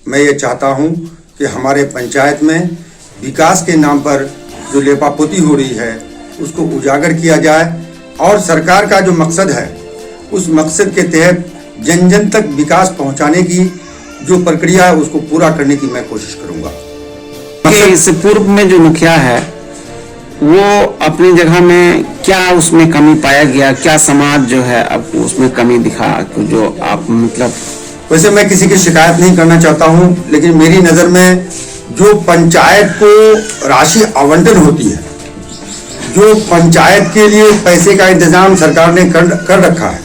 मैं ये चाहता हूँ कि हमारे पंचायत में विकास के नाम पर जो लेपापोती हो रही है उसको उजागर किया जाए और सरकार का जो मकसद है उस मकसद के तहत जन जन तक विकास पहुंचाने की जो प्रक्रिया है उसको पूरा करने की मैं कोशिश करूंगा। इससे पूर्व में जो मुखिया है वो अपनी जगह में क्या उसमें कमी पाया गया, क्या समाज जो है अब उसमें कमी दिखा जो आप मतलब? वैसे मैं किसी की शिकायत नहीं करना चाहता हूं, लेकिन मेरी नज़र में जो पंचायत को राशि आवंटन होती है, जो पंचायत के लिए पैसे का इंतजाम सरकार ने कर रखा है,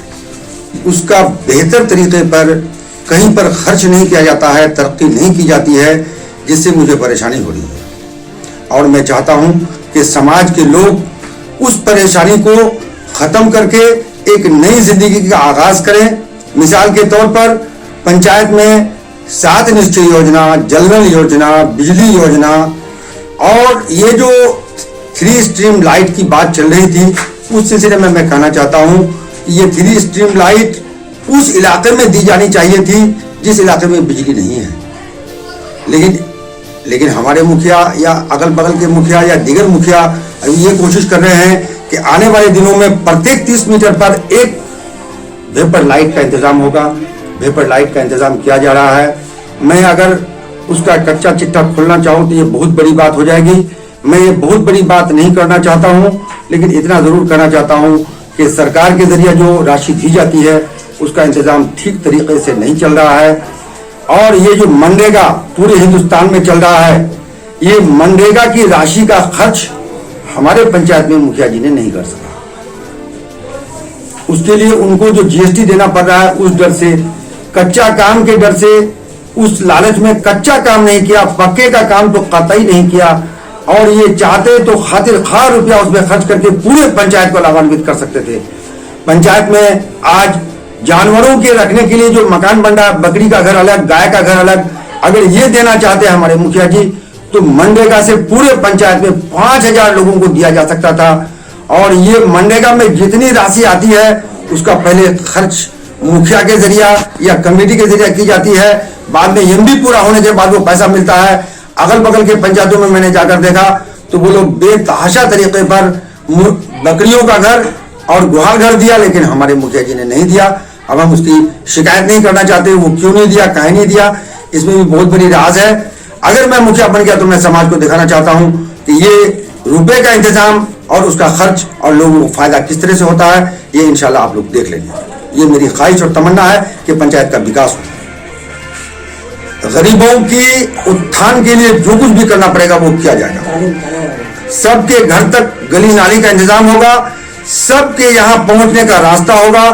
उसका बेहतर तरीके पर कहीं पर खर्च नहीं किया जाता है, तरक्की नहीं की जाती है, जिससे मुझे परेशानी हो रही है। और मैं चाहता हूं कि समाज के लोग उस परेशानी को ख़त्म करके एक नई जिंदगी का आगाज़ करें। मिसाल के तौर पर पंचायत में 7 निश्चय योजना, जल नल योजना, बिजली योजना और ये जो 3 स्ट्रीम लाइट की बात चल रही थी, उस सिलसिले में मैं कहना चाहता हूँ कि ये 3 स्ट्रीम लाइट उस इलाके में दी जानी चाहिए थी जिस इलाके में बिजली नहीं है। लेकिन हमारे मुखिया या अगल बगल के मुखिया या दीगर मुखिया अभी ये कोशिश कर रहे हैं कि आने वाले दिनों में प्रत्येक 30 मीटर पर एक वेपर लाइट का इंतजाम होगा, वेपर लाइट का इंतजाम किया जा रहा है। मैं अगर उसका कच्चा चिट्ठा खोलना चाहूँ तो ये बहुत बड़ी बात हो जाएगी। मैं ये बहुत बड़ी बात नहीं करना चाहता हूँ, लेकिन इतना ज़रूर करना चाहता हूँ कि सरकार के जरिए जो राशि दी जाती है उसका इंतजाम ठीक तरीके से नहीं चल रहा है। और ये जो मनरेगा पूरे हिंदुस्तान में चल रहा है, ये मनरेगा की राशि का खर्च हमारे पंचायत में मुखिया जी ने नहीं कर सका। उसके लिए उनको जो जीएसटी देना पड़ रहा है उस डर से, कच्चा काम के डर से, उस लालच में कच्चा काम नहीं किया, पक्के का काम तो कतई नहीं किया। और ये चाहते तो खातिर खा रुपया उसमें खर्च करके पूरे पंचायत को लाभान्वित कर सकते थे। पंचायत में आज जानवरों के रखने के लिए जो मकान बन रहा है, बकरी का घर अलग, गाय का घर अलग, अगर ये देना चाहते हैं हमारे मुखिया जी तो मनरेगा से पूरे पंचायत में 5000 लोगों को दिया जा सकता था। और ये मनरेगा में जितनी राशि आती है उसका पहले खर्च मुखिया के जरिया या कमेटी के जरिए की जाती है, बाद में एमडी पूरा होने के बाद वो पैसा मिलता है। अगल बगल के पंचायतों में मैंने जाकर देखा तो वो लोग बेतहाशा तरीके पर बकरियों का घर और गुहार घर दिया, लेकिन हमारे मुखिया जी ने नहीं दिया। अब हम उसकी शिकायत नहीं करना चाहते, वो क्यों नहीं दिया, काहे नहीं दिया, इसमें भी बहुत बड़ी राज है। अगर मैं मुखिया बन गया तो मैं समाज को दिखाना चाहता हूँ कि ये रुपए का इंतजाम और उसका खर्च और लोगों को फायदा किस तरह से होता है, ये इंशाल्लाह आप लोग देख लेंगे। ये मेरी ख्वाहिश और तमन्ना है कि पंचायत का विकास हो। गरीबों की उत्थान के लिए जो कुछ भी करना पड़ेगा वो किया जाएगा। सबके घर तक गली नाली का इंतजाम होगा, सबके यहाँ पहुंचने का रास्ता होगा।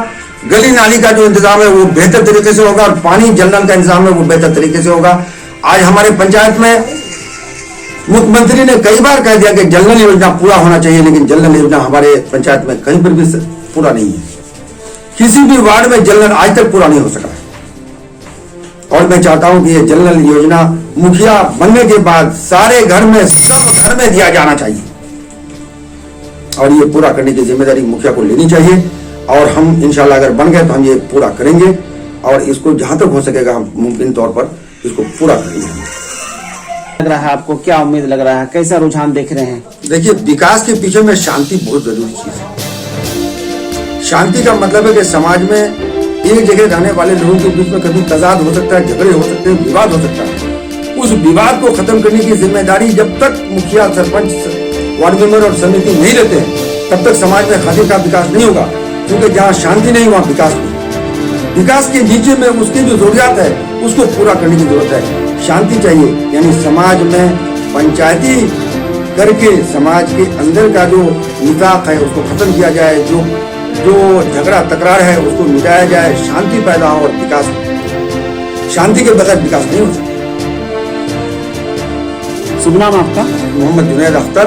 गली नाली का जो इंतजाम है वो बेहतर तरीके से होगा और पानी जल नल का इंतजाम है वो बेहतर तरीके से होगा। आज हमारे पंचायत में मुख्यमंत्री ने कई बार कह दिया कि जल नल योजना पूरा होना चाहिए, लेकिन जल नल योजना हमारे पंचायत में कहीं पर भी पूरा नहीं है। किसी भी वार्ड में जल नल आज तक पूरा नहीं हो सका। और मैं चाहता हूं कि ये जल नल योजना मुखिया बनने के बाद सारे घर में, सब घर में दिया जाना चाहिए और ये पूरा करने की जिम्मेदारी मुखिया को लेनी चाहिए। और हम इंशाल्लाह अगर बन गए तो हम ये पूरा करेंगे और इसको जहां तक हो सकेगा हम मुमकिन तौर पर इसको पूरा करेंगे। लग रहा है आपको, क्या उम्मीद लग रहा है, कैसा रुझान देख रहे हैं? देखिए, विकास के पीछे में शांति बहुत जरूरी चीज है। शांति का मतलब है कि समाज में एक जगह रहने वाले लोगों के बीच में कभी तजाद हो सकता है, झगड़े हो सकते हैं, विवाद हो सकता है। उस विवाद को खत्म करने की जिम्मेदारी जब तक मुखिया, सरपंच, वार्ड मेंबर और समिति नहीं लेते हैं तब तक समाज में खातिर का विकास नहीं होगा, क्योंकि जहाँ शांति नहीं वहाँ विकास नहीं। विकास के नीचे में उसकी जो जरूरियात है उसको पूरा करने की जरूरत है। शांति चाहिए, यानी समाज में पंचायती करके समाज के अंदर का जो निफाक है उसको खत्म किया जाए, जो झगड़ा तकरार है उसको मिटाया जाए, शांति पैदा हो और विकास हो। शांति के बगैर विकास नहीं हो सकता। शुभ नाम आपका? मोहम्मद जुनैद अख्तर।